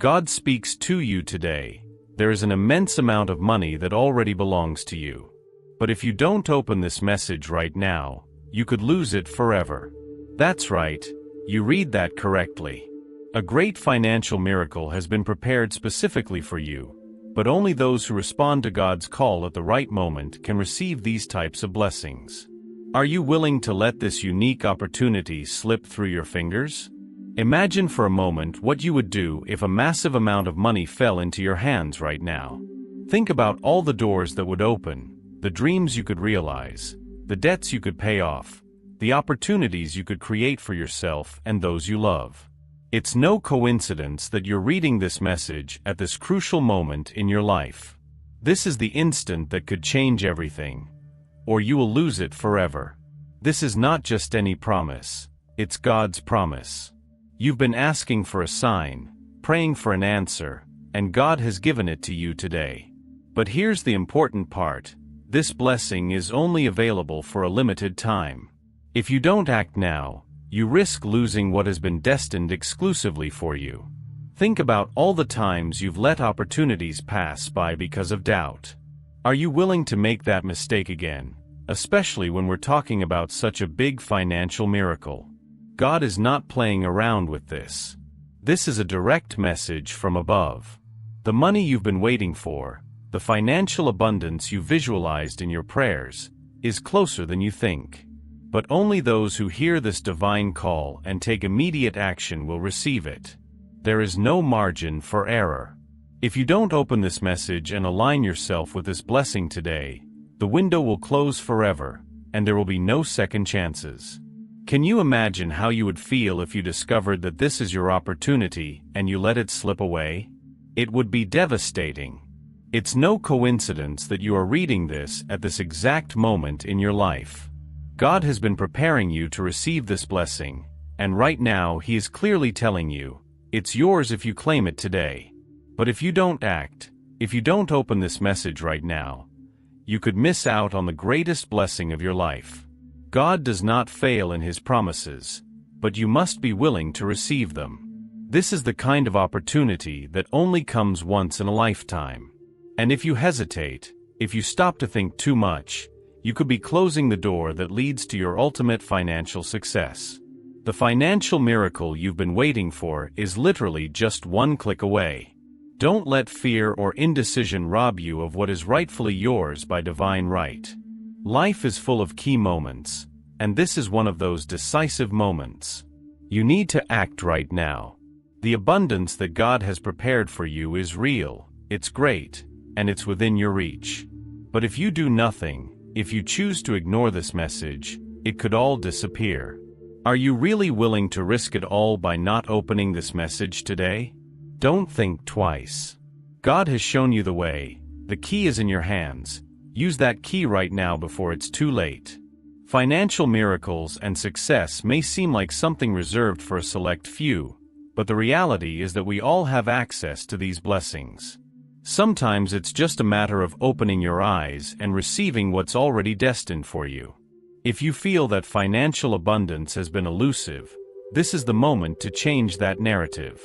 God speaks to you today. There is an immense amount of money that already belongs to you. But if you don't open this message right now, you could lose it forever. That's right, you read that correctly. A great financial miracle has been prepared specifically for you, but only those who respond to God's call at the right moment can receive these types of blessings. Are you willing to let this unique opportunity slip through your fingers? Imagine for a moment what you would do if a massive amount of money fell into your hands right now. Think about all the doors that would open, the dreams you could realize, the debts you could pay off, the opportunities you could create for yourself and those you love. It's no coincidence that you're reading this message at this crucial moment in your life. This is the instant that could change everything, or you will lose it forever. This is not just any promise, it's God's promise. You've been asking for a sign, praying for an answer, and God has given it to you today. But here's the important part: this blessing is only available for a limited time. If you don't act now, you risk losing what has been destined exclusively for you. Think about all the times you've let opportunities pass by because of doubt. Are you willing to make that mistake again, especially when we're talking about such a big financial miracle? God is not playing around with this. This is a direct message from above. The money you've been waiting for, the financial abundance you visualized in your prayers, is closer than you think. But only those who hear this divine call and take immediate action will receive it. There is no margin for error. If you don't open this message and align yourself with this blessing today, the window will close forever, and there will be no second chances. Can you imagine how you would feel if you discovered that this is your opportunity and you let it slip away? It would be devastating. It's no coincidence that you are reading this at this exact moment in your life. God has been preparing you to receive this blessing, and right now He is clearly telling you, it's yours if you claim it today. But if you don't act, if you don't open this message right now, you could miss out on the greatest blessing of your life. God does not fail in His promises, but you must be willing to receive them. This is the kind of opportunity that only comes once in a lifetime. And if you hesitate, if you stop to think too much, you could be closing the door that leads to your ultimate financial success. The financial miracle you've been waiting for is literally just one click away. Don't let fear or indecision rob you of what is rightfully yours by divine right. Life is full of key moments, and this is one of those decisive moments. You need to act right now. The abundance that God has prepared for you is real, it's great, and it's within your reach. But if you do nothing, if you choose to ignore this message, it could all disappear. Are you really willing to risk it all by not opening this message today? Don't think twice. God has shown you the way. The key is in your hands. Use that key right now before it's too late. Financial miracles and success may seem like something reserved for a select few, but the reality is that we all have access to these blessings. Sometimes it's just a matter of opening your eyes and receiving what's already destined for you. If you feel that financial abundance has been elusive, this is the moment to change that narrative.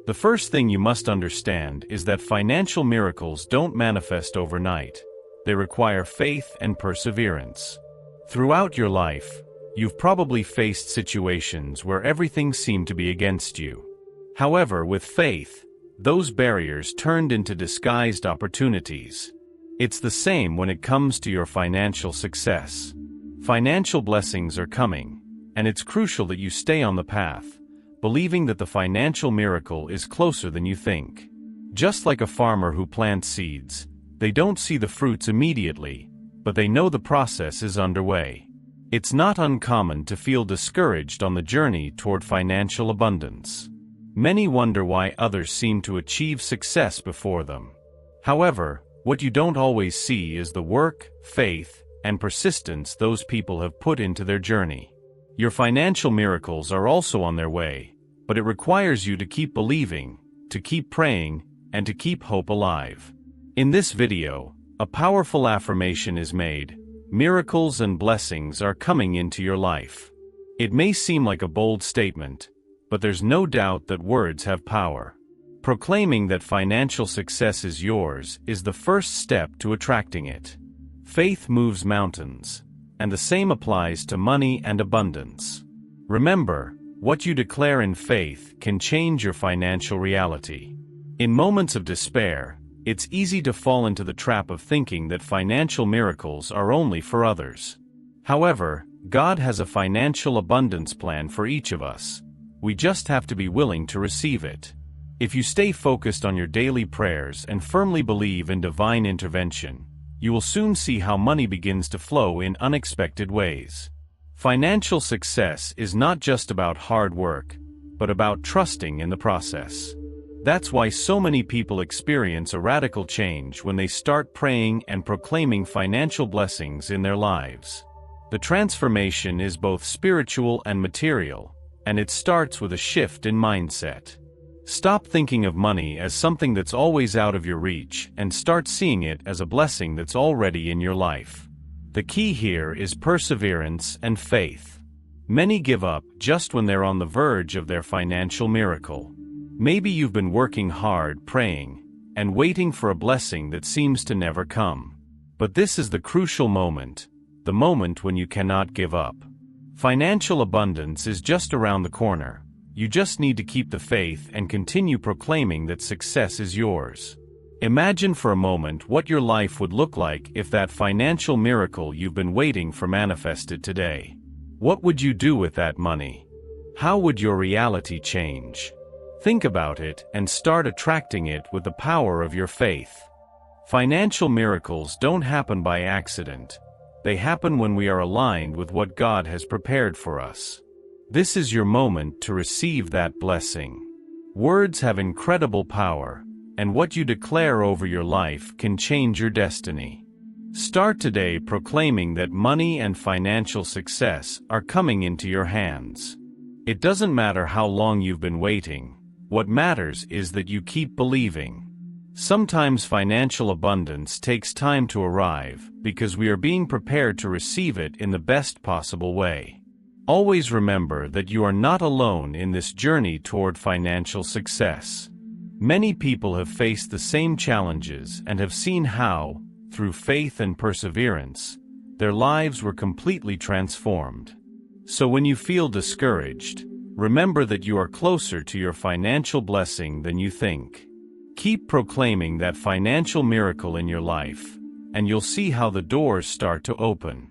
The first thing you must understand is that financial miracles don't manifest overnight. They require faith and perseverance. Throughout your life, you've probably faced situations where everything seemed to be against you. However, with faith, those barriers turned into disguised opportunities. It's the same when it comes to your financial success. Financial blessings are coming, and it's crucial that you stay on the path, believing that the financial miracle is closer than you think. Just like a farmer who plants seeds, they don't see the fruits immediately, but they know the process is underway. It's not uncommon to feel discouraged on the journey toward financial abundance. Many wonder why others seem to achieve success before them. However, what you don't always see is the work, faith, and persistence those people have put into their journey. Your financial miracles are also on their way, but it requires you to keep believing, to keep praying, and to keep hope alive. In this video, a powerful affirmation is made: miracles and blessings are coming into your life. It may seem like a bold statement, but there's no doubt that words have power. Proclaiming that financial success is yours is the first step to attracting it. Faith moves mountains, and the same applies to money and abundance. Remember, what you declare in faith can change your financial reality. In moments of despair, it's easy to fall into the trap of thinking that financial miracles are only for others. However, God has a financial abundance plan for each of us. We just have to be willing to receive it. If you stay focused on your daily prayers and firmly believe in divine intervention, you will soon see how money begins to flow in unexpected ways. Financial success is not just about hard work, but about trusting in the process. That's why so many people experience a radical change when they start praying and proclaiming financial blessings in their lives. The transformation is both spiritual and material, and it starts with a shift in mindset. Stop thinking of money as something that's always out of your reach and start seeing it as a blessing that's already in your life. The key here is perseverance and faith. Many give up just when they're on the verge of their financial miracle. Maybe you've been working hard, praying, and waiting for a blessing that seems to never come. But this is the crucial moment, the moment when you cannot give up. Financial abundance is just around the corner. You just need to keep the faith and continue proclaiming that success is yours. Imagine for a moment what your life would look like if that financial miracle you've been waiting for manifested today. What would you do with that money? How would your reality change? Think about it and start attracting it with the power of your faith. Financial miracles don't happen by accident. They happen when we are aligned with what God has prepared for us. This is your moment to receive that blessing. Words have incredible power, and what you declare over your life can change your destiny. Start today proclaiming that money and financial success are coming into your hands. It doesn't matter how long you've been waiting. What matters is that you keep believing. Sometimes financial abundance takes time to arrive because we are being prepared to receive it in the best possible way. Always remember that you are not alone in this journey toward financial success. Many people have faced the same challenges and have seen how, through faith and perseverance, their lives were completely transformed. So when you feel discouraged, remember that you are closer to your financial blessing than you think. Keep proclaiming that financial miracle in your life, and you'll see how the doors start to open.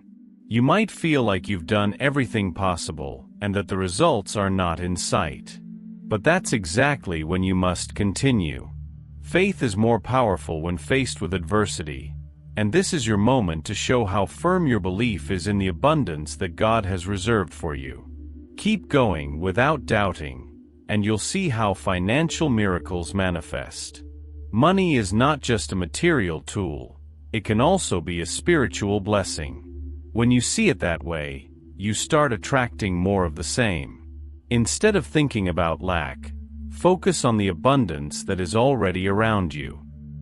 You might feel like you've done everything possible and that the results are not in sight. But that's exactly when you must continue. Faith is more powerful when faced with adversity, and this is your moment to show how firm your belief is in the abundance that God has reserved for you. Keep going without doubting, and you'll see how financial miracles manifest. Money is not just a material tool, it can also be a spiritual blessing. When you see it that way, you start attracting more of the same. Instead of thinking about lack, focus on the abundance that is already around you.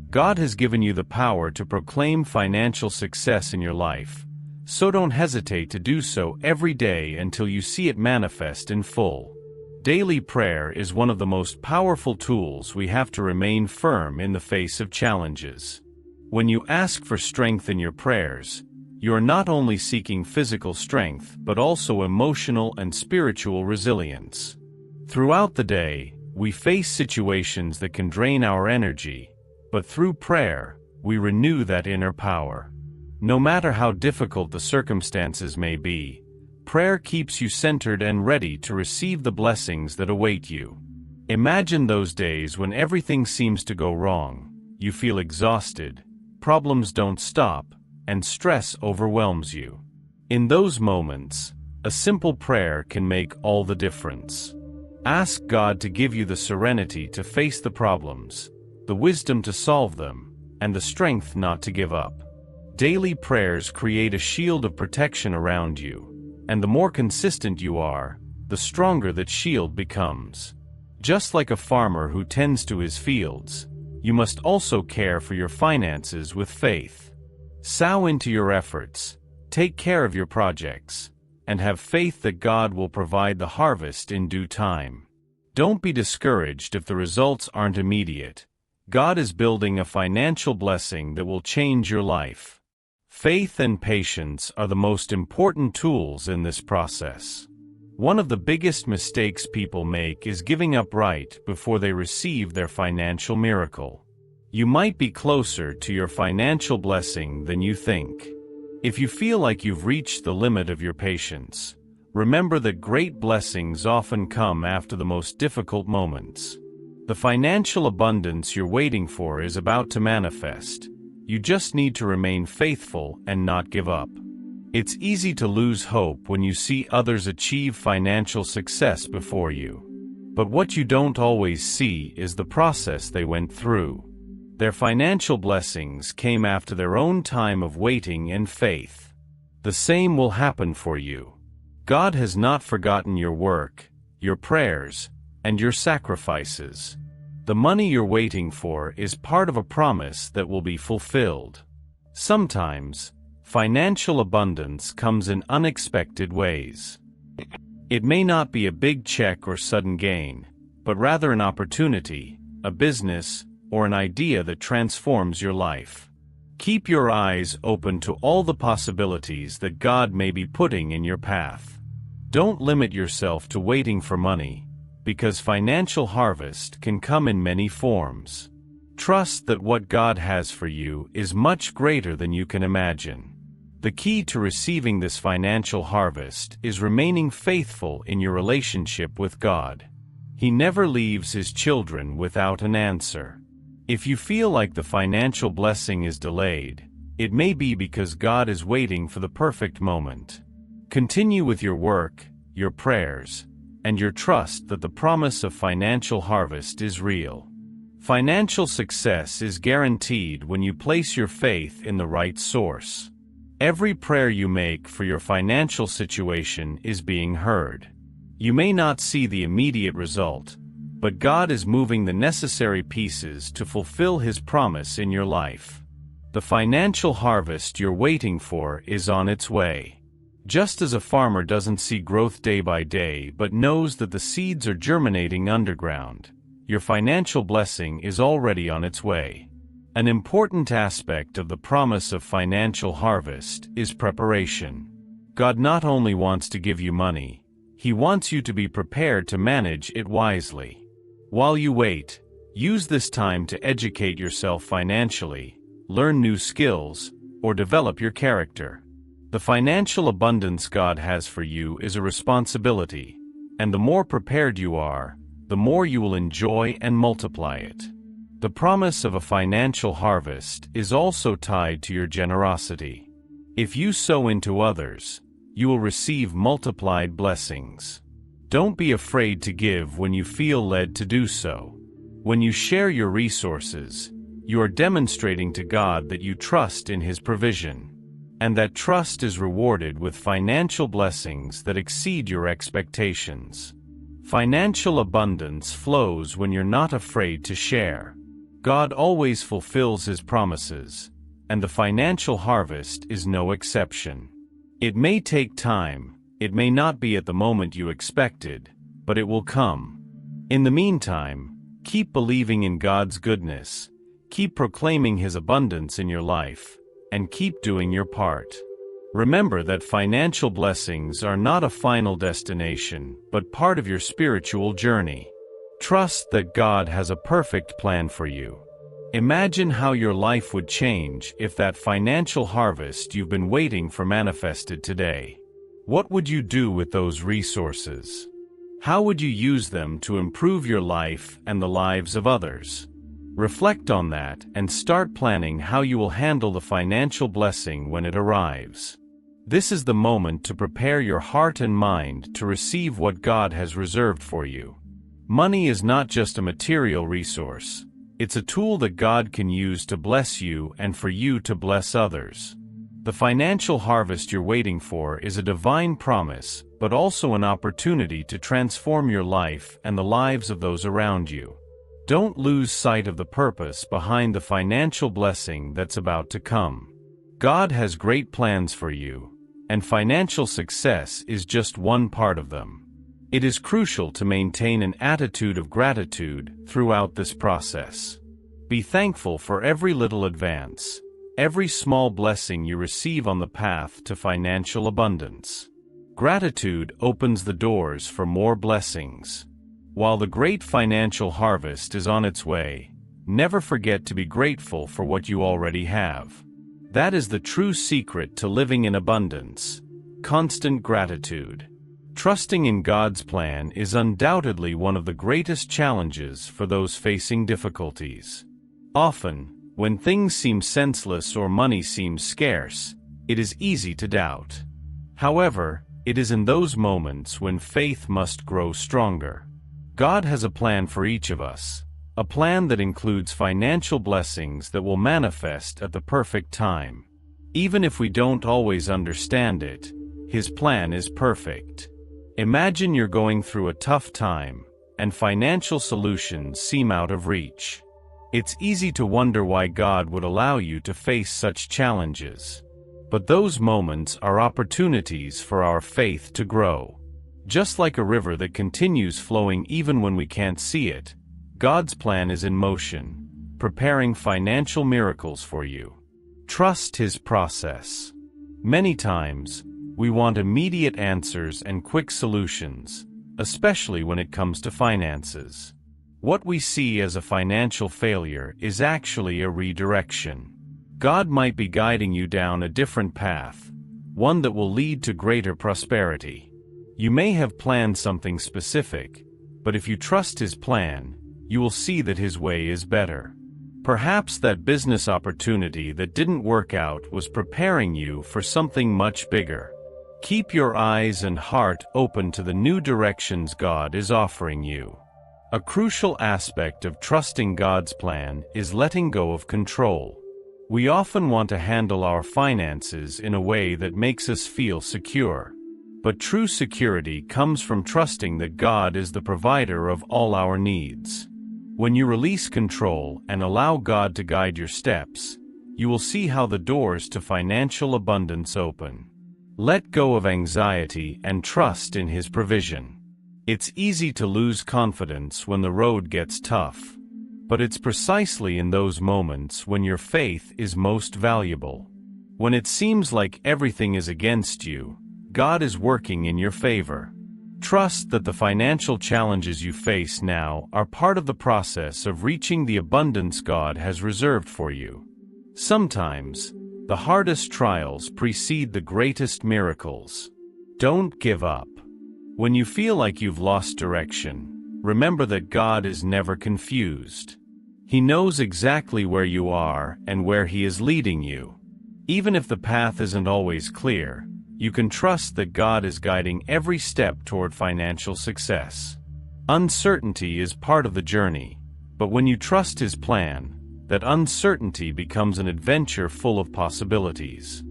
God has given you the power to proclaim financial success in your life, so don't hesitate to do so every day until you see it manifest in full. Daily prayer is one of the most powerful tools we have to remain firm in the face of challenges. When you ask for strength in your prayers, you are not only seeking physical strength but also emotional and spiritual resilience. Throughout the day, we face situations that can drain our energy, but through prayer, we renew that inner power. No matter how difficult the circumstances may be, prayer keeps you centered and ready to receive the blessings that await you. Imagine those days when everything seems to go wrong, you feel exhausted, problems don't stop, and stress overwhelms you. In those moments, a simple prayer can make all the difference. Ask God to give you the serenity to face the problems, the wisdom to solve them, and the strength not to give up. Daily prayers create a shield of protection around you, and the more consistent you are, the stronger that shield becomes. Just like a farmer who tends to his fields, you must also care for your finances with faith. Sow into your efforts, take care of your projects, and have faith that God will provide the harvest in due time. Don't be discouraged if the results aren't immediate. God is building a financial blessing that will change your life. Faith and patience are the most important tools in this process. One of the biggest mistakes people make is giving up right before they receive their financial miracle. You might be closer to your financial blessing than you think. If you feel like you've reached the limit of your patience, remember that great blessings often come after the most difficult moments. The financial abundance you're waiting for is about to manifest. You just need to remain faithful and not give up. It's easy to lose hope when you see others achieve financial success before you. But what you don't always see is the process they went through. Their financial blessings came after their own time of waiting and faith. The same will happen for you. God has not forgotten your work, your prayers, and your sacrifices. The money you're waiting for is part of a promise that will be fulfilled. Sometimes, financial abundance comes in unexpected ways. It may not be a big check or sudden gain, but rather an opportunity, a business, or an idea that transforms your life. Keep your eyes open to all the possibilities that God may be putting in your path. Don't limit yourself to waiting for money, because financial harvest can come in many forms. Trust that what God has for you is much greater than you can imagine. The key to receiving this financial harvest is remaining faithful in your relationship with God. He never leaves His children without an answer. If you feel like the financial blessing is delayed, it may be because God is waiting for the perfect moment. Continue with your work, your prayers, and your trust that the promise of financial harvest is real. Financial success is guaranteed when you place your faith in the right source. Every prayer you make for your financial situation is being heard. You may not see the immediate result, but God is moving the necessary pieces to fulfill His promise in your life. The financial harvest you're waiting for is on its way. Just as a farmer doesn't see growth day by day but knows that the seeds are germinating underground, your financial blessing is already on its way. An important aspect of the promise of financial harvest is preparation. God not only wants to give you money, He wants you to be prepared to manage it wisely. While you wait, use this time to educate yourself financially, learn new skills, or develop your character. The financial abundance God has for you is a responsibility, and the more prepared you are, the more you will enjoy and multiply it. The promise of a financial harvest is also tied to your generosity. If you sow into others, you will receive multiplied blessings. Don't be afraid to give when you feel led to do so. When you share your resources, you are demonstrating to God that you trust in His provision. And that trust is rewarded with financial blessings that exceed your expectations. Financial abundance flows when you're not afraid to share. God always fulfills His promises, and the financial harvest is no exception. It may take time, it may not be at the moment you expected, but it will come. In the meantime, keep believing in God's goodness, keep proclaiming His abundance in your life, and keep doing your part. Remember that financial blessings are not a final destination, but part of your spiritual journey. Trust that God has a perfect plan for you. Imagine how your life would change if that financial harvest you've been waiting for manifested today. What would you do with those resources? How would you use them to improve your life and the lives of others? Reflect on that and start planning how you will handle the financial blessing when it arrives. This is the moment to prepare your heart and mind to receive what God has reserved for you. Money is not just a material resource. It's a tool that God can use to bless you and for you to bless others. The financial harvest you're waiting for is a divine promise, but also an opportunity to transform your life and the lives of those around you. Don't lose sight of the purpose behind the financial blessing that's about to come. God has great plans for you, and financial success is just one part of them. It is crucial to maintain an attitude of gratitude throughout this process. Be thankful for every little advance, every small blessing you receive on the path to financial abundance. Gratitude opens the doors for more blessings. While the great financial harvest is on its way, never forget to be grateful for what you already have. That is the true secret to living in abundance: constant gratitude. Trusting in God's plan is undoubtedly one of the greatest challenges for those facing difficulties. Often, when things seem senseless or money seems scarce, it is easy to doubt. However, it is in those moments when faith must grow stronger. God has a plan for each of us, a plan that includes financial blessings that will manifest at the perfect time. Even if we don't always understand it, His plan is perfect. Imagine you're going through a tough time, and financial solutions seem out of reach. It's easy to wonder why God would allow you to face such challenges. But those moments are opportunities for our faith to grow. Just like a river that continues flowing even when we can't see it, God's plan is in motion, preparing financial miracles for you. Trust His process. Many times, we want immediate answers and quick solutions, especially when it comes to finances. What we see as a financial failure is actually a redirection. God might be guiding you down a different path, one that will lead to greater prosperity. You may have planned something specific, but if you trust His plan, you will see that His way is better. Perhaps that business opportunity that didn't work out was preparing you for something much bigger. Keep your eyes and heart open to the new directions God is offering you. A crucial aspect of trusting God's plan is letting go of control. We often want to handle our finances in a way that makes us feel secure. But true security comes from trusting that God is the provider of all our needs. When you release control and allow God to guide your steps, you will see how the doors to financial abundance open. Let go of anxiety and trust in His provision. It's easy to lose confidence when the road gets tough. But it's precisely in those moments when your faith is most valuable. When it seems like everything is against you, God is working in your favor. Trust that the financial challenges you face now are part of the process of reaching the abundance God has reserved for you. Sometimes, the hardest trials precede the greatest miracles. Don't give up. When you feel like you've lost direction, remember that God is never confused. He knows exactly where you are and where He is leading you. Even if the path isn't always clear, you can trust that God is guiding every step toward financial success. Uncertainty is part of the journey, but when you trust His plan, that uncertainty becomes an adventure full of possibilities.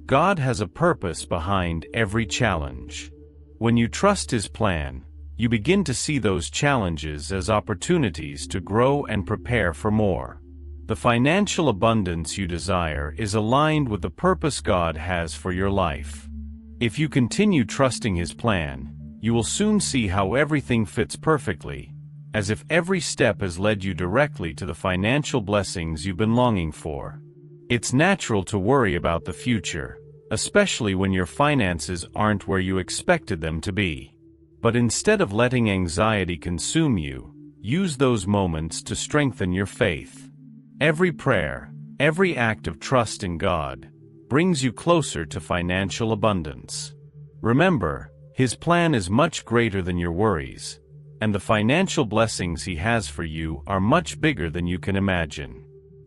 God has a purpose behind every challenge. When you trust His plan, you begin to see those challenges as opportunities to grow and prepare for more. The financial abundance you desire is aligned with the purpose God has for your life. If you continue trusting His plan, you will soon see how everything fits perfectly, as if every step has led you directly to the financial blessings you've been longing for. It's natural to worry about the future, especially when your finances aren't where you expected them to be. But instead of letting anxiety consume you, use those moments to strengthen your faith. Every prayer, every act of trust in God, brings you closer to financial abundance. Remember, His plan is much greater than your worries, and the financial blessings He has for you are much bigger than you can imagine.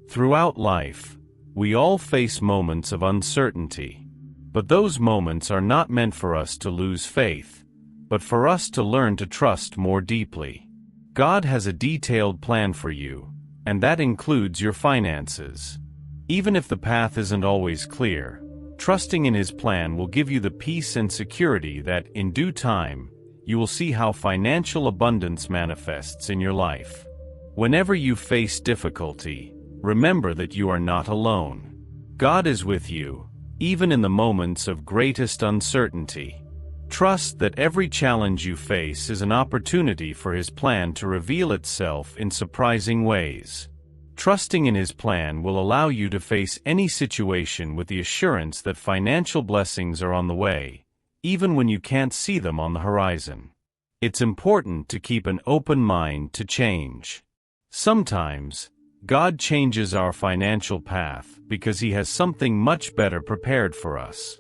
Throughout life, we all face moments of uncertainty. But those moments are not meant for us to lose faith, but for us to learn to trust more deeply. God has a detailed plan for you, and that includes your finances. Even if the path isn't always clear, trusting in His plan will give you the peace and security that, in due time, you will see how financial abundance manifests in your life. Whenever you face difficulty, remember that you are not alone. God is with you, even in the moments of greatest uncertainty. Trust that every challenge you face is an opportunity for His plan to reveal itself in surprising ways. Trusting in His plan will allow you to face any situation with the assurance that financial blessings are on the way, even when you can't see them on the horizon. It's important to keep an open mind to change. Sometimes, God changes our financial path because He has something much better prepared for us.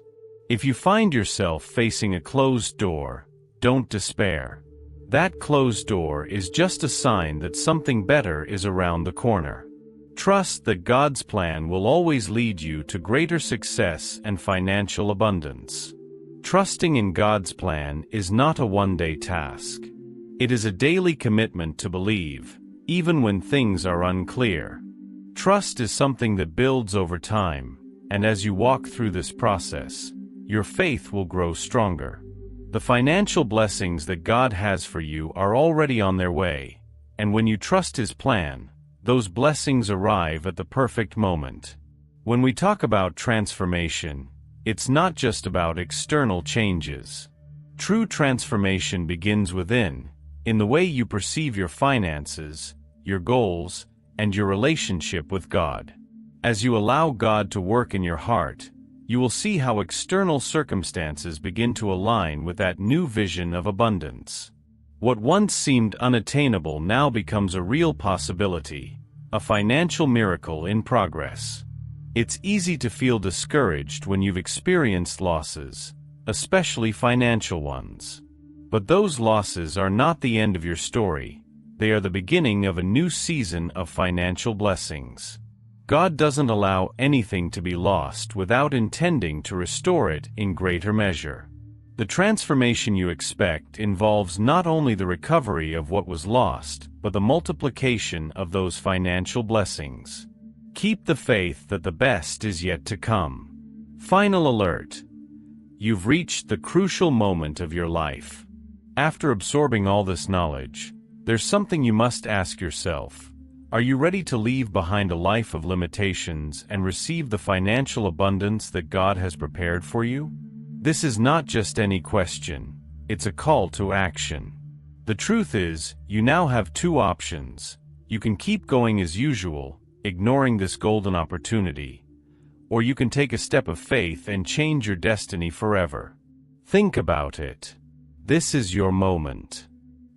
If you find yourself facing a closed door, don't despair. That closed door is just a sign that something better is around the corner. Trust that God's plan will always lead you to greater success and financial abundance. Trusting in God's plan is not a one-day task. It is a daily commitment to believe, even when things are unclear. Trust is something that builds over time, and as you walk through this process, your faith will grow stronger. The financial blessings that God has for you are already on their way, and when you trust His plan, those blessings arrive at the perfect moment. When we talk about transformation, it's not just about external changes. True transformation begins within, in the way you perceive your finances, your goals, and your relationship with God. As you allow God to work in your heart, you will see how external circumstances begin to align with that new vision of abundance. What once seemed unattainable now becomes a real possibility, a financial miracle in progress. It's easy to feel discouraged when you've experienced losses, especially financial ones. But those losses are not the end of your story. They are the beginning of a new season of financial blessings. God doesn't allow anything to be lost without intending to restore it in greater measure. The transformation you expect involves not only the recovery of what was lost, but the multiplication of those financial blessings. Keep the faith that the best is yet to come. Final alert. You've reached the crucial moment of your life. After absorbing all this knowledge, there's something you must ask yourself. Are you ready to leave behind a life of limitations and receive the financial abundance that God has prepared for you? This is not just any question, it's a call to action. The truth is, you now have two options. You can keep going as usual, ignoring this golden opportunity, or you can take a step of faith and change your destiny forever. Think about it. This is your moment.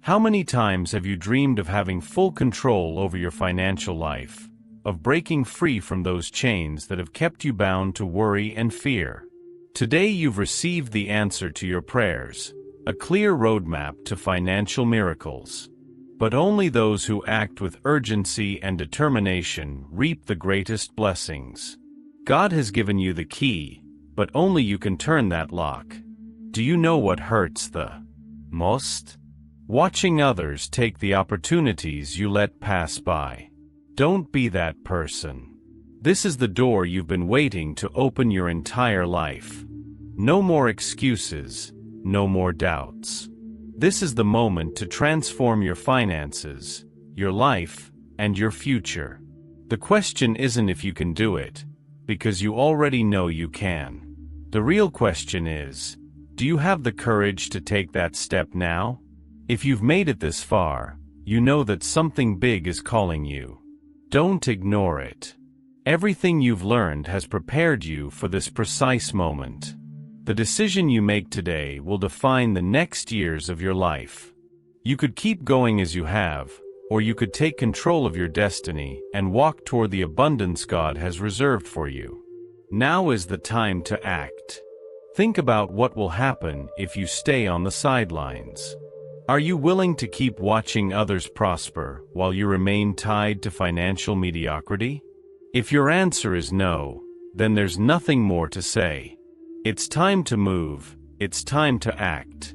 How many times have you dreamed of having full control over your financial life, of breaking free from those chains that have kept you bound to worry and fear? Today you've received the answer to your prayers, a clear roadmap to financial miracles. But only those who act with urgency and determination reap the greatest blessings. God has given you the key, but only you can turn that lock. Do you know what hurts the most? Watching others take the opportunities you let pass by. Don't be that person. This is the door you've been waiting to open your entire life. No more excuses, no more doubts. This is the moment to transform your finances, your life, and your future. The question isn't if you can do it, because you already know you can. The real question is, do you have the courage to take that step now? If you've made it this far, you know that something big is calling you. Don't ignore it. Everything you've learned has prepared you for this precise moment. The decision you make today will define the next years of your life. You could keep going as you have, or you could take control of your destiny and walk toward the abundance God has reserved for you. Now is the time to act. Think about what will happen if you stay on the sidelines. Are you willing to keep watching others prosper while you remain tied to financial mediocrity? If your answer is no, then there's nothing more to say. It's time to move, it's time to act.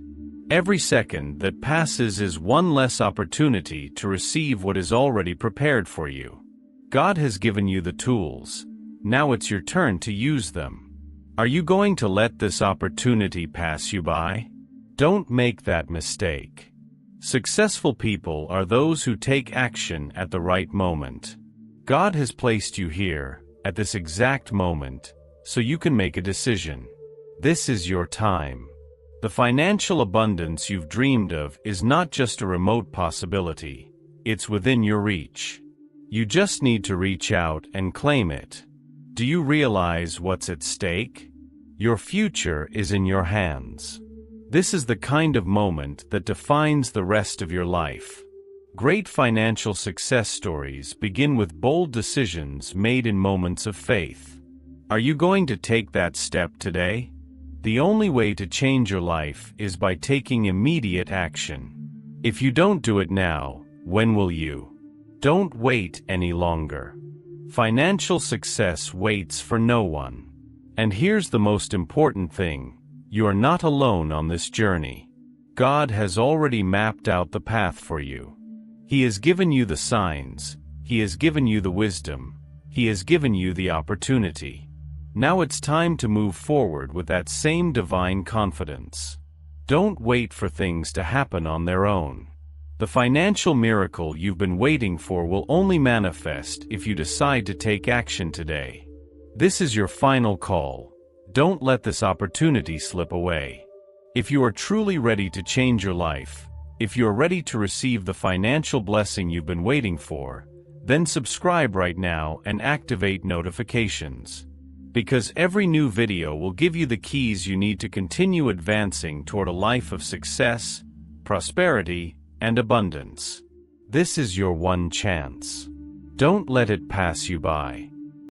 Every second that passes is one less opportunity to receive what is already prepared for you. God has given you the tools. Now it's your turn to use them. Are you going to let this opportunity pass you by? Don't make that mistake. Successful people are those who take action at the right moment. God has placed you here, at this exact moment, so you can make a decision. This is your time. The financial abundance you've dreamed of is not just a remote possibility, it's within your reach. You just need to reach out and claim it. Do you realize what's at stake? Your future is in your hands. This is the kind of moment that defines the rest of your life. Great financial success stories begin with bold decisions made in moments of faith. Are you going to take that step today? The only way to change your life is by taking immediate action. If you don't do it now, when will you? Don't wait any longer. Financial success waits for no one. And here's the most important thing: you are not alone on this journey. God has already mapped out the path for you. He has given you the signs, He has given you the wisdom, He has given you the opportunity. Now it's time to move forward with that same divine confidence. Don't wait for things to happen on their own. The financial miracle you've been waiting for will only manifest if you decide to take action today. This is your final call. Don't let this opportunity slip away. If you are truly ready to change your life, if you are ready to receive the financial blessing you've been waiting for, then subscribe right now and activate notifications. Because every new video will give you the keys you need to continue advancing toward a life of success, prosperity, and abundance. This is your one chance. Don't let it pass you by.